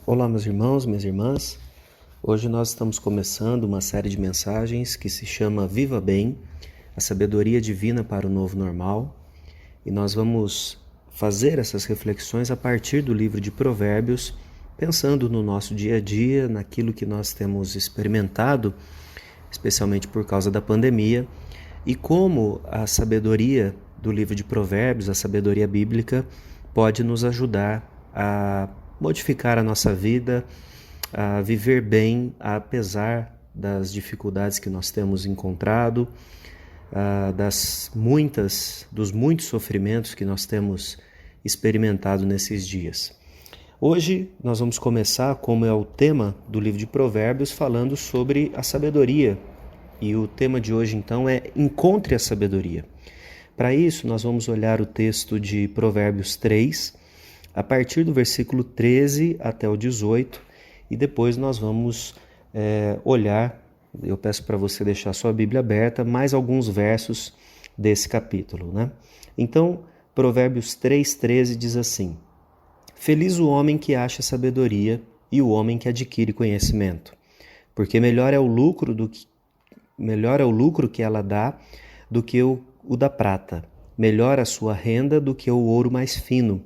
Olá, meus irmãos, minhas irmãs. Hoje nós estamos começando uma série de mensagens que se chama Viva Bem, a sabedoria divina para o novo normal. E nós vamos fazer essas reflexões a partir do livro de Provérbios, pensando no nosso dia a dia, naquilo que nós temos experimentado, especialmente por causa da pandemia, e como a sabedoria do livro de Provérbios, a sabedoria bíblica, pode nos ajudar a modificar a nossa vida, a viver bem, apesar das dificuldades que nós temos encontrado, dos muitos sofrimentos que nós temos experimentado nesses dias. Hoje nós vamos começar, como é o tema do livro de Provérbios, falando sobre a sabedoria. E o tema de hoje então é Encontre a Sabedoria. Para isso nós vamos olhar o texto de Provérbios 3, a partir do versículo 13 até o 18, e depois nós vamos olhar, eu peço para você deixar sua Bíblia aberta, mais alguns versos desse capítulo, né? Então, Provérbios 3:13 diz assim: Feliz o homem que acha sabedoria e o homem que adquire conhecimento, porque melhor é o lucro que ela dá do que o da prata, melhor a sua renda do que o ouro mais fino.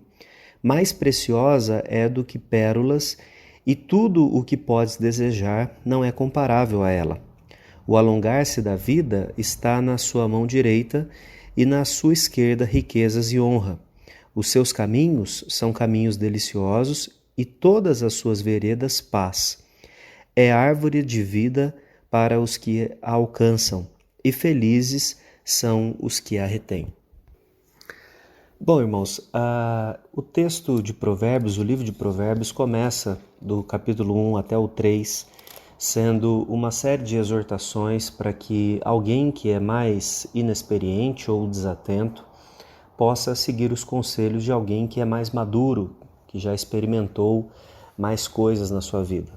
Mais preciosa é do que pérolas, e tudo o que podes desejar não é comparável a ela. O alongar-se da vida está na sua mão direita, e na sua esquerda riquezas e honra. Os seus caminhos são caminhos deliciosos, e todas as suas veredas paz. É árvore de vida para os que a alcançam, e felizes são os que a retêm. Bom, irmãos, o texto de Provérbios, o livro de Provérbios, começa do capítulo 1 até o 3, sendo uma série de exortações para que alguém que é mais inexperiente ou desatento possa seguir os conselhos de alguém que é mais maduro, que já experimentou mais coisas na sua vida.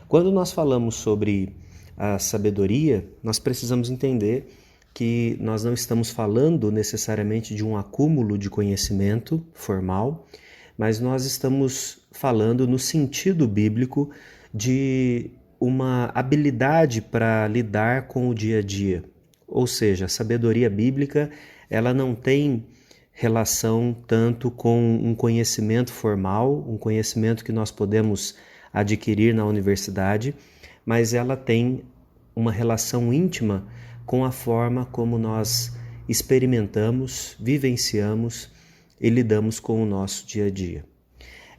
Quando nós falamos sobre a sabedoria, nós precisamos entender que nós não estamos falando necessariamente de um acúmulo de conhecimento formal, mas nós estamos falando no sentido bíblico de uma habilidade para lidar com o dia a dia. Ou seja, a sabedoria bíblica, ela não tem relação tanto com um conhecimento formal, um conhecimento que nós podemos adquirir na universidade, mas ela tem uma relação íntima com a forma como nós experimentamos, vivenciamos e lidamos com o nosso dia a dia.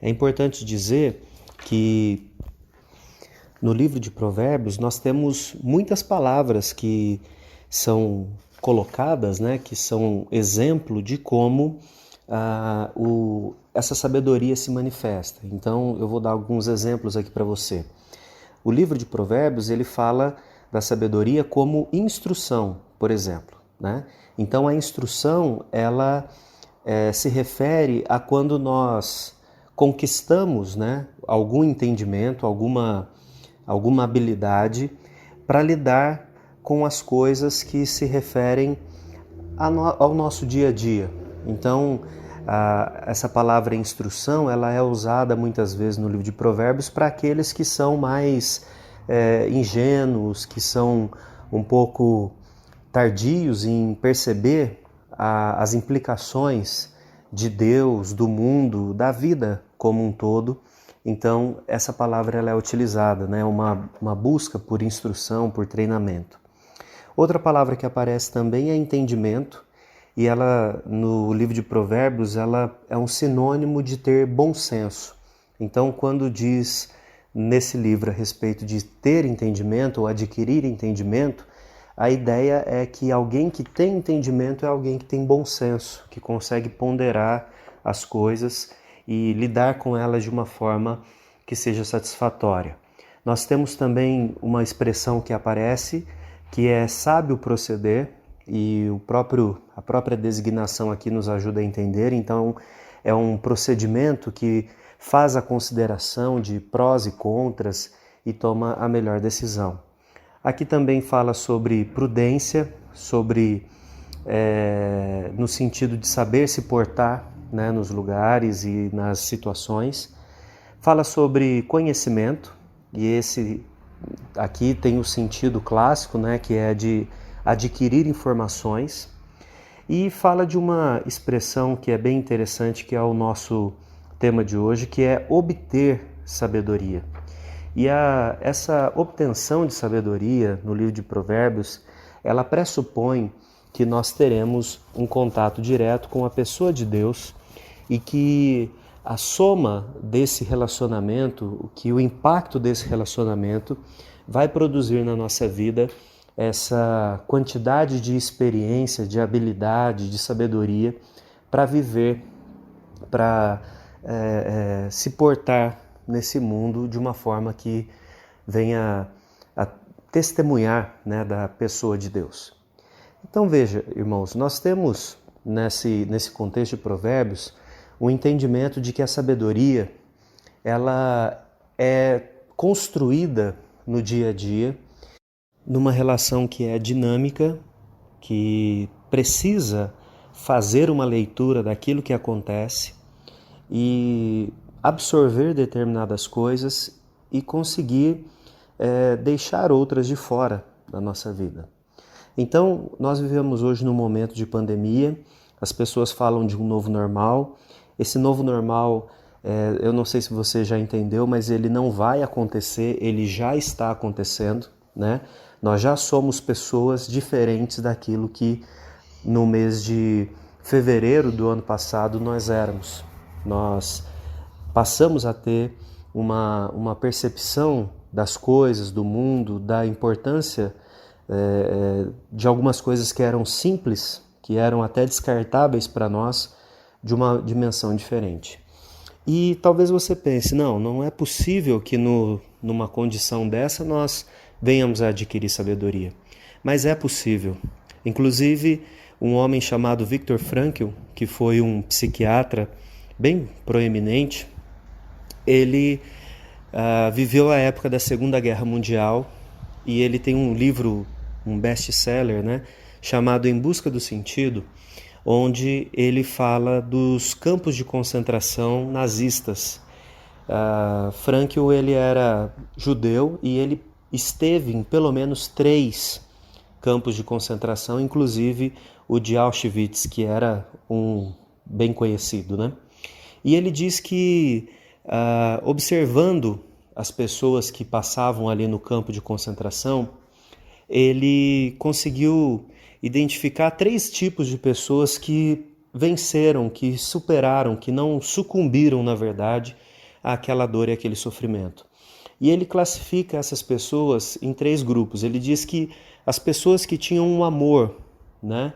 É importante dizer que no livro de Provérbios nós temos muitas palavras que são colocadas, né, que são exemplo de como essa sabedoria se manifesta. Então eu vou dar alguns exemplos aqui para você. O livro de Provérbios ele fala da sabedoria como instrução, por exemplo, né? Então a instrução ela se refere a quando nós conquistamos, né, algum entendimento, alguma habilidade para lidar com as coisas que se referem ao nosso dia a dia. Então essa palavra instrução ela é usada muitas vezes no livro de Provérbios para aqueles que são mais ingênuos, que são um pouco tardios em perceber as implicações de Deus, do mundo, da vida como um todo. Então essa palavra ela é utilizada, né? Uma busca por instrução, por treinamento. Outra palavra que aparece também é entendimento, e ela no livro de Provérbios ela é um sinônimo de ter bom senso. Então quando diz nesse livro a respeito de ter entendimento ou adquirir entendimento, a ideia é que alguém que tem entendimento é alguém que tem bom senso, que consegue ponderar as coisas e lidar com elas de uma forma que seja satisfatória. Nós temos também uma expressão que aparece, que é sábio proceder, e a própria designação aqui nos ajuda a entender. Então é um procedimento que faz a consideração de prós e contras e toma a melhor decisão. Aqui também fala sobre prudência, no sentido de saber se portar, né, nos lugares e nas situações. Fala sobre conhecimento, e esse aqui tem o sentido clássico, né, que é de adquirir informações, e fala de uma expressão que é bem interessante, que é o nosso tema de hoje, que é obter sabedoria. E essa obtenção de sabedoria no livro de Provérbios, ela pressupõe que nós teremos um contato direto com a pessoa de Deus e que a soma desse relacionamento, que o impacto desse relacionamento vai produzir na nossa vida essa quantidade de experiência, de habilidade, de sabedoria para viver, para se portar nesse mundo de uma forma que venha a testemunhar, né, da pessoa de Deus. Então veja, irmãos, nós temos nesse contexto de Provérbios o entendimento de que a sabedoria ela é construída no dia a dia, numa relação que é dinâmica, que precisa fazer uma leitura daquilo que acontece e absorver determinadas coisas e conseguir deixar outras de fora da nossa vida. Então, nós vivemos hoje num momento de pandemia, as pessoas falam de um novo normal. Esse novo normal, eu não sei se você já entendeu, mas ele não vai acontecer, ele já está acontecendo, né? Nós já somos pessoas diferentes daquilo que no mês de fevereiro do ano passado nós éramos. Nós passamos a ter uma percepção das coisas, do mundo, da importância de algumas coisas que eram simples, que eram até descartáveis para nós, de uma dimensão diferente. E talvez você pense, não é possível que numa condição dessa nós venhamos a adquirir sabedoria. Mas é possível. Inclusive, um homem chamado Viktor Frankl, que foi um psiquiatra bem proeminente, ele viveu a época da Segunda Guerra Mundial e ele tem um livro, um best-seller, né, chamado Em Busca do Sentido, onde ele fala dos campos de concentração nazistas. Frankl, ele era judeu e ele esteve em pelo menos 3 campos de concentração, inclusive o de Auschwitz, que era um bem conhecido, né? E ele diz que, observando as pessoas que passavam ali no campo de concentração, ele conseguiu identificar 3 tipos de pessoas que venceram, que superaram, que não sucumbiram, na verdade, àquela dor e àquele sofrimento. E ele classifica essas pessoas em 3 grupos. Ele diz que as pessoas que tinham um amor, né,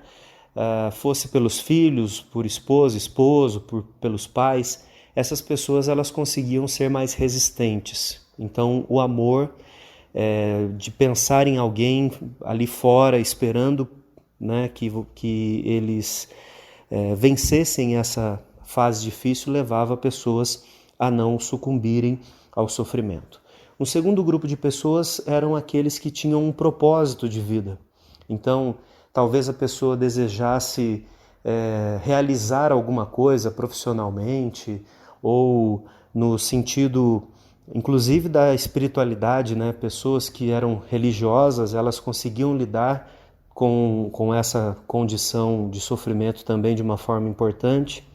fosse pelos filhos, por esposa, esposo, pelos pais, essas pessoas elas conseguiam ser mais resistentes. Então o amor de pensar em alguém ali fora, esperando, né, que eles vencessem essa fase difícil, levava pessoas a não sucumbirem ao sofrimento. Um segundo grupo de pessoas eram aqueles que tinham um propósito de vida. Então, talvez a pessoa desejasse realizar alguma coisa profissionalmente ou no sentido, inclusive, da espiritualidade, né? Pessoas que eram religiosas, elas conseguiam lidar com essa condição de sofrimento também de uma forma importante.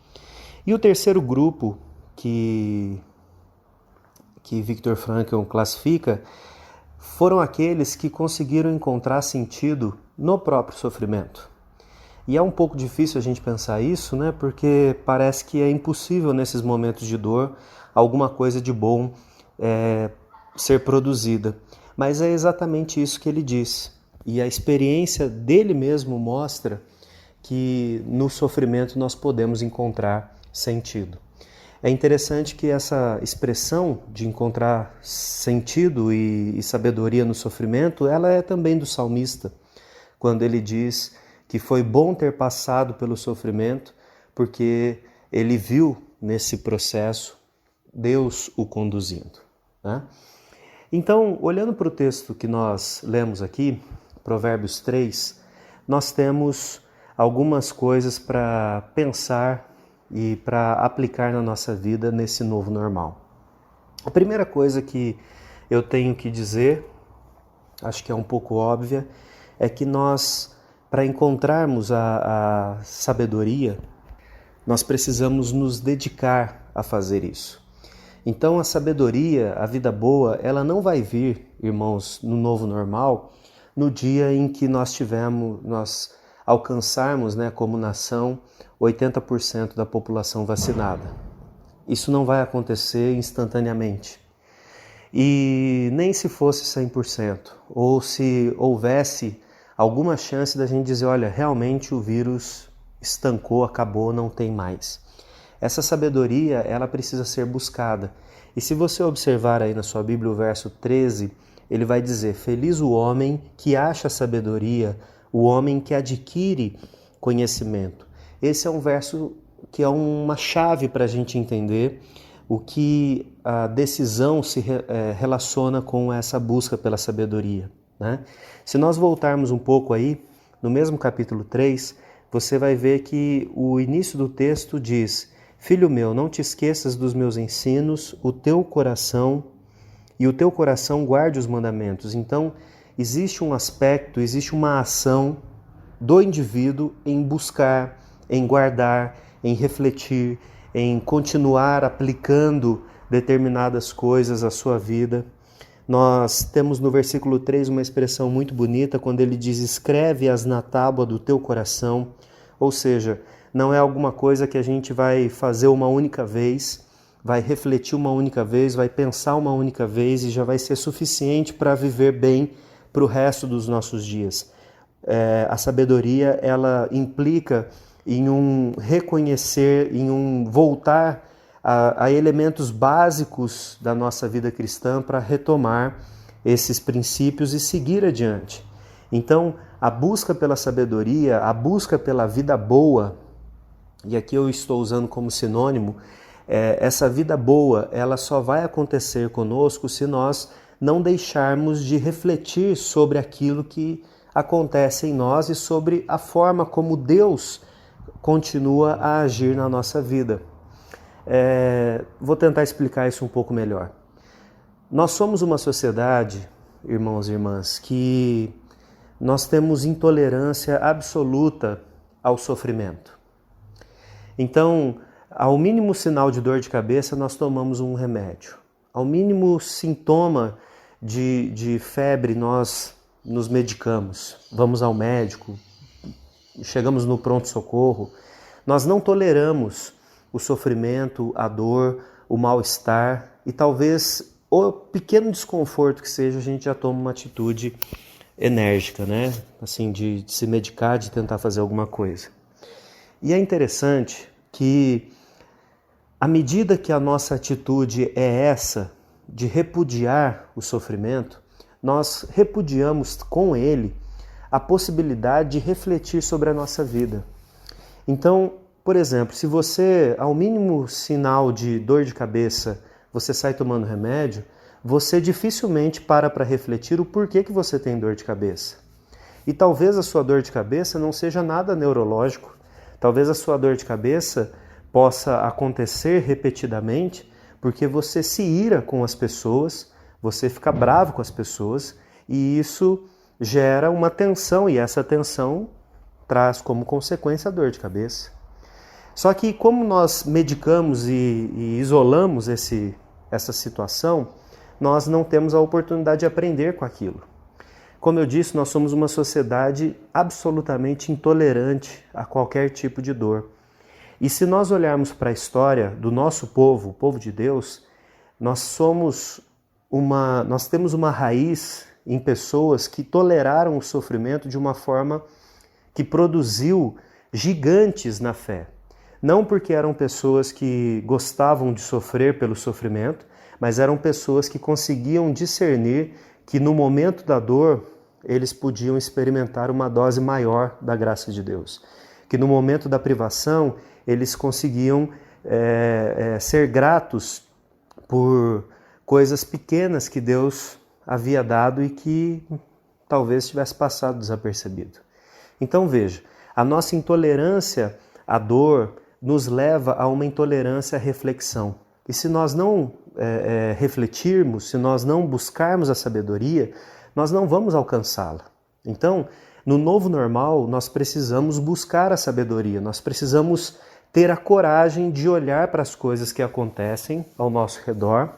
E o terceiro grupo que Viktor Frankl classifica foram aqueles que conseguiram encontrar sentido no próprio sofrimento. E é um pouco difícil a gente pensar isso, né? Porque parece que é impossível nesses momentos de dor alguma coisa de bom ser produzida. Mas é exatamente isso que ele diz. E a experiência dele mesmo mostra que no sofrimento nós podemos encontrar sentido. É interessante que essa expressão de encontrar sentido e sabedoria no sofrimento, ela é também do salmista, quando ele diz que foi bom ter passado pelo sofrimento, porque ele viu nesse processo Deus o conduzindo, né? Então, olhando para o texto que nós lemos aqui, Provérbios 3, nós temos algumas coisas para pensar e para aplicar na nossa vida nesse novo normal. A primeira coisa que eu tenho que dizer, acho que é um pouco óbvia, é que nós, para encontrarmos a sabedoria, nós precisamos nos dedicar a fazer isso. Então a sabedoria, a vida boa, ela não vai vir, irmãos, no novo normal, no dia em que nós alcançarmos, como nação, 80% da população vacinada. Isso não vai acontecer instantaneamente. E nem se fosse 100%, ou se houvesse alguma chance da gente dizer, olha, realmente o vírus estancou, acabou, não tem mais. Essa sabedoria, ela precisa ser buscada. E se você observar aí na sua Bíblia o verso 13, ele vai dizer, feliz o homem que acha sabedoria, o homem que adquire conhecimento. Esse é um verso que é uma chave para a gente entender o que a decisão se relaciona com essa busca pela sabedoria, né? Se nós voltarmos um pouco aí, no mesmo capítulo 3, você vai ver que o início do texto diz, filho meu, não te esqueças dos meus ensinos, e o teu coração guarde os mandamentos. Então, existe um aspecto, existe uma ação do indivíduo em buscar, em guardar, em refletir, em continuar aplicando determinadas coisas à sua vida. Nós temos no versículo 3 uma expressão muito bonita, quando ele diz, escreve-as na tábua do teu coração, ou seja, não é alguma coisa que a gente vai fazer uma única vez, vai refletir uma única vez, vai pensar uma única vez e já vai ser suficiente para viver bem para o resto dos nossos dias. A sabedoria, ela implica em um reconhecer, em um voltar a elementos básicos da nossa vida cristã para retomar esses princípios e seguir adiante. Então, a busca pela sabedoria, a busca pela vida boa, e aqui eu estou usando como sinônimo, essa vida boa, ela só vai acontecer conosco se nós não deixarmos de refletir sobre aquilo que acontece em nós e sobre a forma como Deus continua a agir na nossa vida. Vou tentar explicar isso um pouco melhor. Nós somos uma sociedade, irmãos e irmãs, que nós temos intolerância absoluta ao sofrimento. Então, ao mínimo sinal de dor de cabeça, nós tomamos um remédio. Ao mínimo sintoma de febre, nós nos medicamos. Vamos ao médico, chegamos no pronto-socorro. Nós não toleramos o sofrimento, a dor, o mal-estar e talvez o pequeno desconforto que seja, a gente já toma uma atitude enérgica, né? Assim, de se medicar, de tentar fazer alguma coisa. E é interessante que, à medida que a nossa atitude é essa, de repudiar o sofrimento, nós repudiamos com ele a possibilidade de refletir sobre a nossa vida. Então, por exemplo, se você, ao mínimo sinal de dor de cabeça, você sai tomando remédio, você dificilmente para refletir o porquê que você tem dor de cabeça. E talvez a sua dor de cabeça não seja nada neurológico, talvez a sua dor de cabeça possa acontecer repetidamente porque você se ira com as pessoas, você fica bravo com as pessoas e isso gera uma tensão e essa tensão traz como consequência a dor de cabeça. Só que como nós medicamos e isolamos essa situação, nós não temos a oportunidade de aprender com aquilo. Como eu disse, nós somos uma sociedade absolutamente intolerante a qualquer tipo de dor. E se nós olharmos para a história do nosso povo, o povo de Deus, nós temos uma raiz em pessoas que toleraram o sofrimento de uma forma que produziu gigantes na fé. Não porque eram pessoas que gostavam de sofrer pelo sofrimento, mas eram pessoas que conseguiam discernir que no momento da dor eles podiam experimentar uma dose maior da graça de Deus. Que no momento da privação eles conseguiam ser gratos por coisas pequenas que Deus havia dado e que talvez tivesse passado desapercebido. Então veja, a nossa intolerância à dor nos leva a uma intolerância à reflexão. E se nós não refletirmos, se nós não buscarmos a sabedoria, nós não vamos alcançá-la. Então, no novo normal, nós precisamos buscar a sabedoria, nós precisamos ter a coragem de olhar para as coisas que acontecem ao nosso redor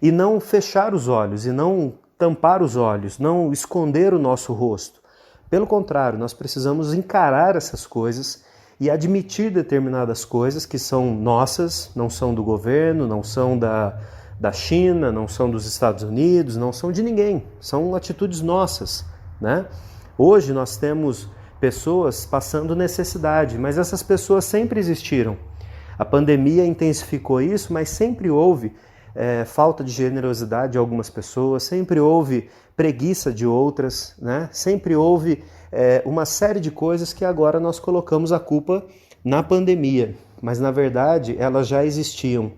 e não fechar os olhos, e não tampar os olhos, não esconder o nosso rosto. Pelo contrário, nós precisamos encarar essas coisas e admitir determinadas coisas que são nossas, não são do governo, não são da China, não são dos Estados Unidos, não são de ninguém, são atitudes nossas, né? Hoje nós temos pessoas passando necessidade, mas essas pessoas sempre existiram. A pandemia intensificou isso, mas sempre houve falta de generosidade de algumas pessoas, sempre houve preguiça de outras, né? Sempre houve uma série de coisas que agora nós colocamos a culpa na pandemia, mas na verdade elas já existiam.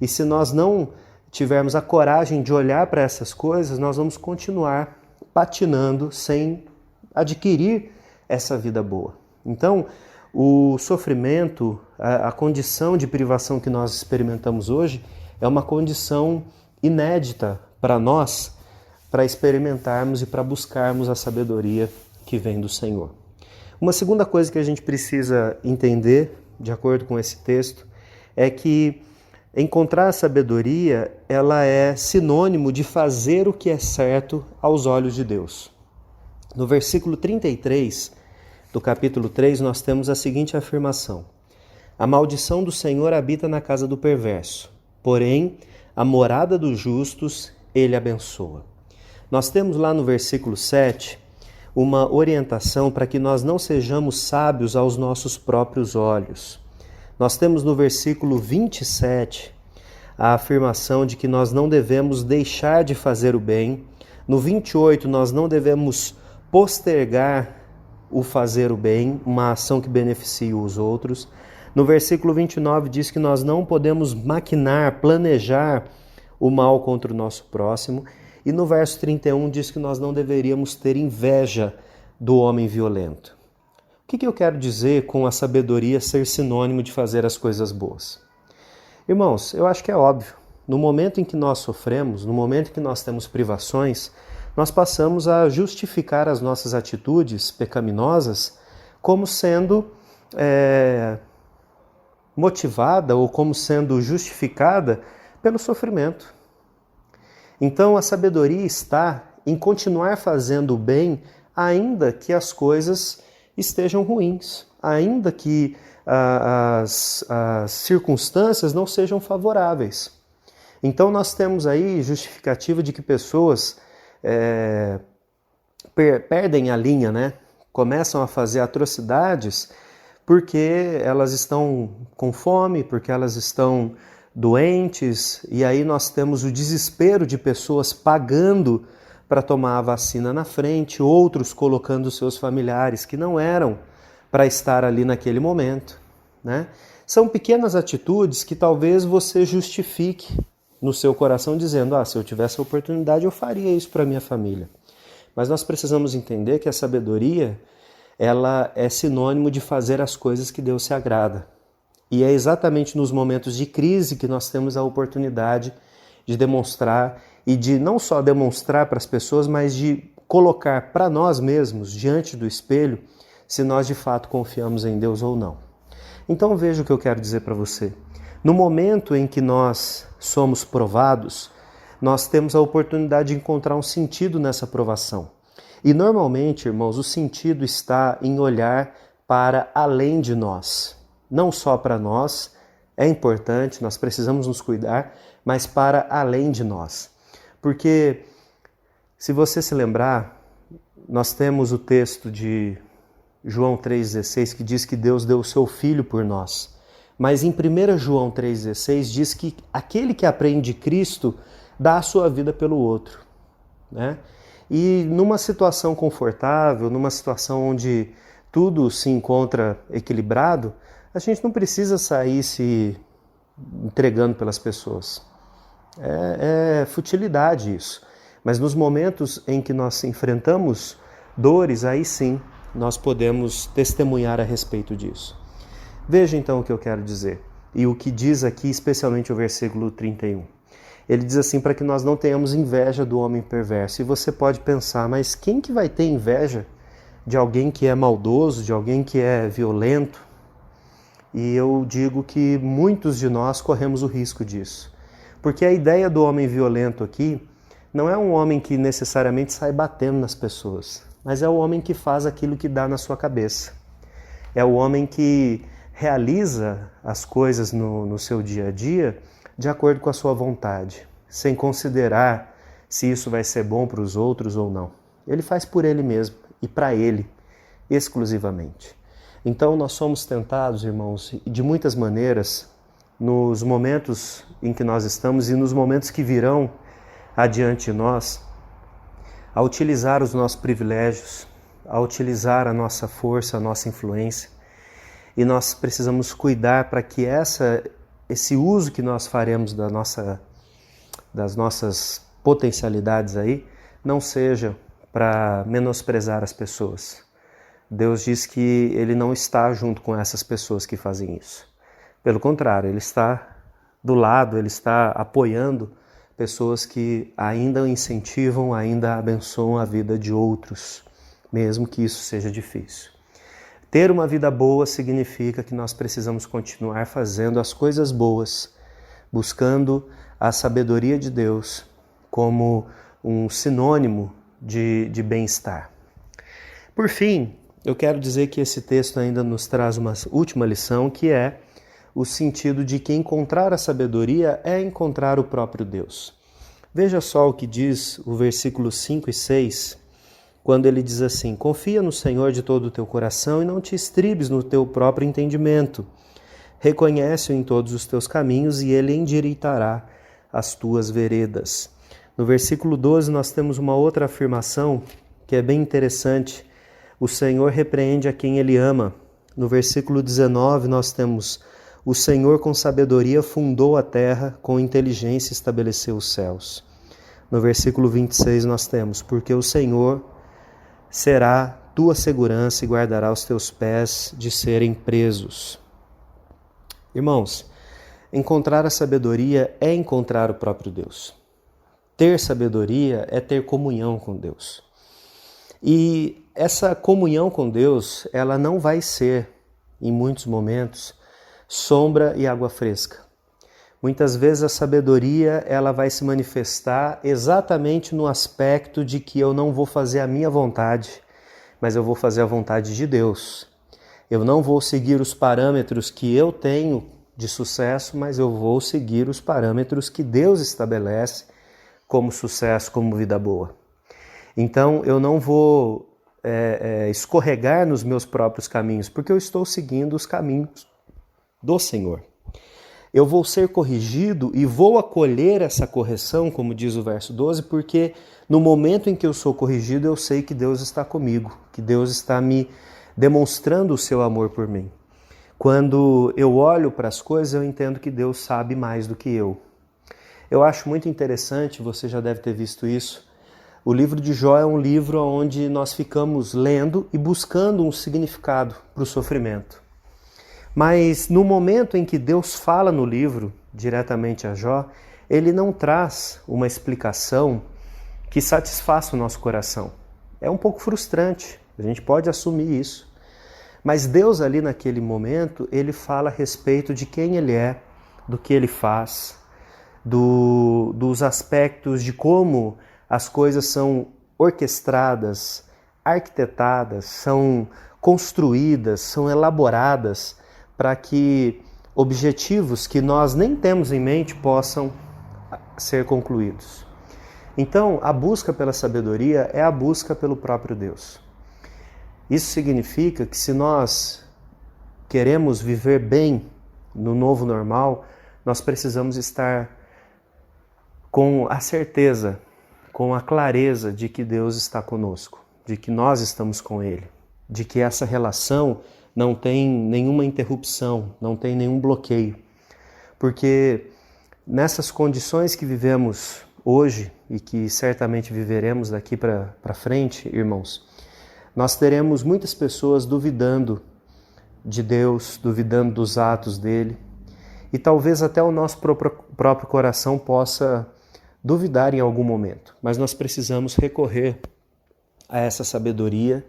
E se nós não tivermos a coragem de olhar para essas coisas, nós vamos continuar patinando sem adquirir essa vida boa. Então, o sofrimento, a condição de privação que nós experimentamos hoje é uma condição inédita para nós, para experimentarmos e para buscarmos a sabedoria que vem do Senhor. Uma segunda coisa que a gente precisa entender, de acordo com esse texto, é que encontrar a sabedoria, ela é sinônimo de fazer o que é certo aos olhos de Deus. No versículo 33 do capítulo 3, nós temos a seguinte afirmação: a maldição do Senhor habita na casa do perverso, porém a morada dos justos ele abençoa. Nós temos lá no versículo 7 uma orientação para que nós não sejamos sábios aos nossos próprios olhos. Nós temos no versículo 27 a afirmação de que nós não devemos deixar de fazer o bem. No 28, nós não devemos postergar o fazer o bem, uma ação que beneficie os outros. No versículo 29 diz que nós não podemos maquinar, planejar o mal contra o nosso próximo. E no verso 31 diz que nós não deveríamos ter inveja do homem violento. O que eu quero dizer com a sabedoria ser sinônimo de fazer as coisas boas? Irmãos, eu acho que é óbvio. No momento em que nós sofremos, no momento em que nós temos privações, nós passamos a justificar as nossas atitudes pecaminosas como sendo motivada ou como sendo justificada pelo sofrimento. Então a sabedoria está em continuar fazendo o bem ainda que as coisas estejam ruins, ainda que as circunstâncias não sejam favoráveis. Então nós temos aí justificativa de que pessoas perdem a linha, né? Começam a fazer atrocidades porque elas estão com fome, porque elas estão doentes, e aí nós temos o desespero de pessoas pagando para tomar a vacina na frente, outros colocando seus familiares que não eram para estar ali naquele momento, né? São pequenas atitudes que talvez você justifique no seu coração dizendo, se eu tivesse a oportunidade eu faria isso para minha família. Mas nós precisamos entender que a sabedoria, ela é sinônimo de fazer as coisas que Deus se agrada. E é exatamente nos momentos de crise que nós temos a oportunidade de demonstrar, e de não só demonstrar para as pessoas, mas de colocar para nós mesmos, diante do espelho, se nós de fato confiamos em Deus ou não. Então veja o que eu quero dizer para você. No momento em que nós somos provados, nós temos a oportunidade de encontrar um sentido nessa provação. E normalmente, irmãos, o sentido está em olhar para além de nós. Não só para nós, é importante, nós precisamos nos cuidar, mas para além de nós. Porque, se você se lembrar, nós temos o texto de João 3,16 que diz que Deus deu o seu Filho por nós. Mas em 1 João 3,16 diz que aquele que aprende Cristo dá a sua vida pelo outro, né? E numa situação confortável, numa situação onde tudo se encontra equilibrado, a gente não precisa sair se entregando pelas pessoas. É futilidade isso. Mas nos momentos em que nós enfrentamos dores, aí sim nós podemos testemunhar a respeito disso. Veja então o que eu quero dizer. E o que diz aqui, especialmente o versículo 31. Ele diz assim, para que nós não tenhamos inveja do homem perverso. E você pode pensar, mas quem que vai ter inveja de alguém que é maldoso, de alguém que é violento? E eu digo que muitos de nós corremos o risco disso. Porque a ideia do homem violento aqui não é um homem que necessariamente sai batendo nas pessoas, mas é o homem que faz aquilo que dá na sua cabeça. É o homem que realiza as coisas no seu dia a dia de acordo com a sua vontade, sem considerar se isso vai ser bom para os outros ou não. Ele faz por ele mesmo e para ele, exclusivamente. Então nós somos tentados, irmãos, de muitas maneiras, nos momentos em que nós estamos e nos momentos que virão adiante de nós, a utilizar os nossos privilégios, a utilizar a nossa força, a nossa influência. E nós precisamos cuidar para que esse uso que nós faremos das nossas potencialidades aí não seja para menosprezar as pessoas. Deus diz que Ele não está junto com essas pessoas que fazem isso. Pelo contrário, Ele está do lado, Ele está apoiando pessoas que ainda incentivam, ainda abençoam a vida de outros, mesmo que isso seja difícil. Ter uma vida boa significa que nós precisamos continuar fazendo as coisas boas, buscando a sabedoria de Deus como um sinônimo de bem-estar. Por fim, eu quero dizer que esse texto ainda nos traz uma última lição, que é o sentido de que encontrar a sabedoria é encontrar o próprio Deus. Veja só o que diz o versículo 5 e 6, quando ele diz assim: confia no Senhor de todo o teu coração e não te estribes no teu próprio entendimento. Reconhece-o em todos os teus caminhos e ele endireitará as tuas veredas. No versículo 12 nós temos uma outra afirmação que é bem interessante. O Senhor repreende a quem Ele ama. No versículo 19 nós temos: o Senhor com sabedoria fundou a terra, com inteligência estabeleceu os céus. No versículo 26 nós temos: porque o Senhor será tua segurança e guardará os teus pés de serem presos. Irmãos, encontrar a sabedoria é encontrar o próprio Deus. Ter sabedoria é ter comunhão com Deus. E essa comunhão com Deus, ela não vai ser, em muitos momentos, sombra e água fresca. Muitas vezes a sabedoria ela vai se manifestar exatamente no aspecto de que eu não vou fazer a minha vontade, mas eu vou fazer a vontade de Deus. Eu não vou seguir os parâmetros que eu tenho de sucesso, mas eu vou seguir os parâmetros que Deus estabelece como sucesso, como vida boa. Então eu não vou escorregar nos meus próprios caminhos, porque eu estou seguindo os caminhos do Senhor. Eu vou ser corrigido e vou acolher essa correção, como diz o verso 12, porque no momento em que eu sou corrigido, eu sei que Deus está comigo, que Deus está me demonstrando o seu amor por mim. Quando eu olho para as coisas, eu entendo que Deus sabe mais do que eu. Eu acho muito interessante, você já deve ter visto isso. O livro de Jó é um livro onde nós ficamos lendo e buscando um significado para o sofrimento. Mas no momento em que Deus fala no livro, diretamente a Jó, ele não traz uma explicação que satisfaça o nosso coração. É um pouco frustrante, a gente pode assumir isso. Mas Deus ali naquele momento, ele fala a respeito de quem ele é, do que ele faz, dos aspectos de como as coisas são orquestradas, arquitetadas, são construídas, são elaboradas para que objetivos que nós nem temos em mente possam ser concluídos. Então, a busca pela sabedoria é a busca pelo próprio Deus. Isso significa que se nós queremos viver bem no novo normal, nós precisamos estar com a certeza, com a clareza de que Deus está conosco, de que nós estamos com Ele, de que essa relação não tem nenhuma interrupção, não tem nenhum bloqueio. Porque nessas condições que vivemos hoje e que certamente viveremos daqui para frente, irmãos, nós teremos muitas pessoas duvidando de Deus, duvidando dos atos dele, e talvez até o nosso próprio coração possa duvidar em algum momento, mas nós precisamos recorrer a essa sabedoria,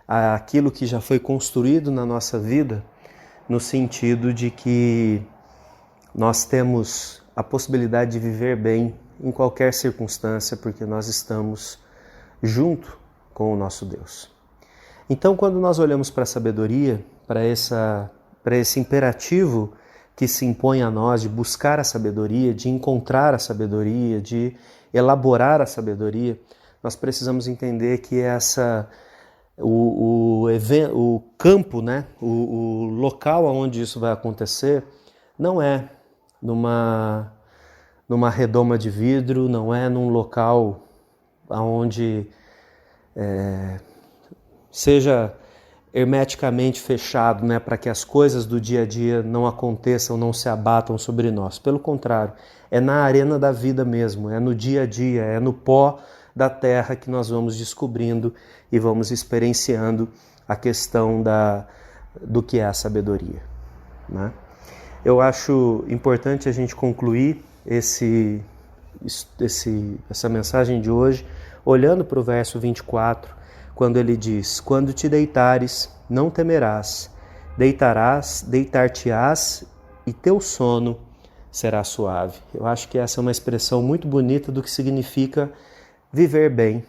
àquilo que já foi construído na nossa vida, no sentido de que nós temos a possibilidade de viver bem em qualquer circunstância, porque nós estamos junto com o nosso Deus. Então, quando nós olhamos para a sabedoria, para esse imperativo que se impõe a nós de buscar a sabedoria, de encontrar a sabedoria, de elaborar a sabedoria, nós precisamos entender que o campo, né, o local onde isso vai acontecer, não é numa redoma de vidro, não é num local onde seja hermeticamente fechado, né, para que as coisas do dia a dia não aconteçam, não se abatam sobre nós. Pelo contrário, é na arena da vida mesmo, é no dia a dia, é no pó da terra que nós vamos descobrindo e vamos experienciando a questão do que é a sabedoria, né? Eu acho importante a gente concluir essa mensagem de hoje olhando para o verso 24, quando ele diz: quando te deitares, não temerás, deitar-te-ás e teu sono será suave. Eu acho que essa é uma expressão muito bonita do que significa viver bem,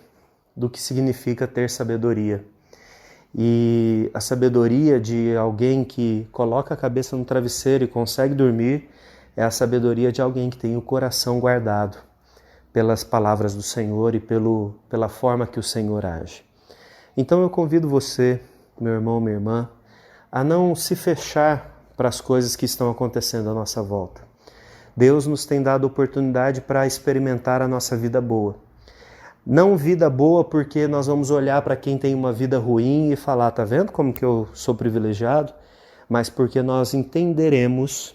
do que significa ter sabedoria. E a sabedoria de alguém que coloca a cabeça no travesseiro e consegue dormir é a sabedoria de alguém que tem o coração guardado pelas palavras do Senhor e pela forma que o Senhor age. Então eu convido você, meu irmão, minha irmã, a não se fechar para as coisas que estão acontecendo à nossa volta. Deus nos tem dado oportunidade para experimentar a nossa vida boa. Não vida boa porque nós vamos olhar para quem tem uma vida ruim e falar, tá vendo como que eu sou privilegiado? Mas porque nós entenderemos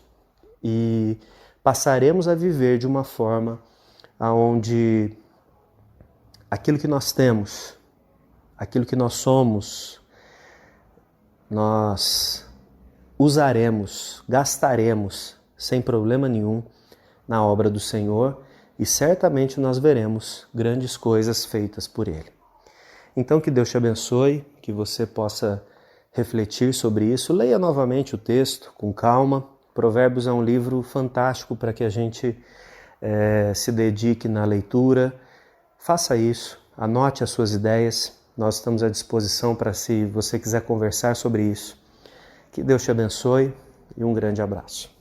e passaremos a viver de uma forma onde aquilo que nós temos, aquilo que nós somos, nós usaremos, gastaremos sem problema nenhum na obra do Senhor e certamente nós veremos grandes coisas feitas por Ele. Então que Deus te abençoe, que você possa refletir sobre isso. Leia novamente o texto com calma. Provérbios é um livro fantástico para que a gente se dedique na leitura. Faça isso, anote as suas ideias. Nós estamos à disposição para se você quiser conversar sobre isso. Que Deus te abençoe e um grande abraço.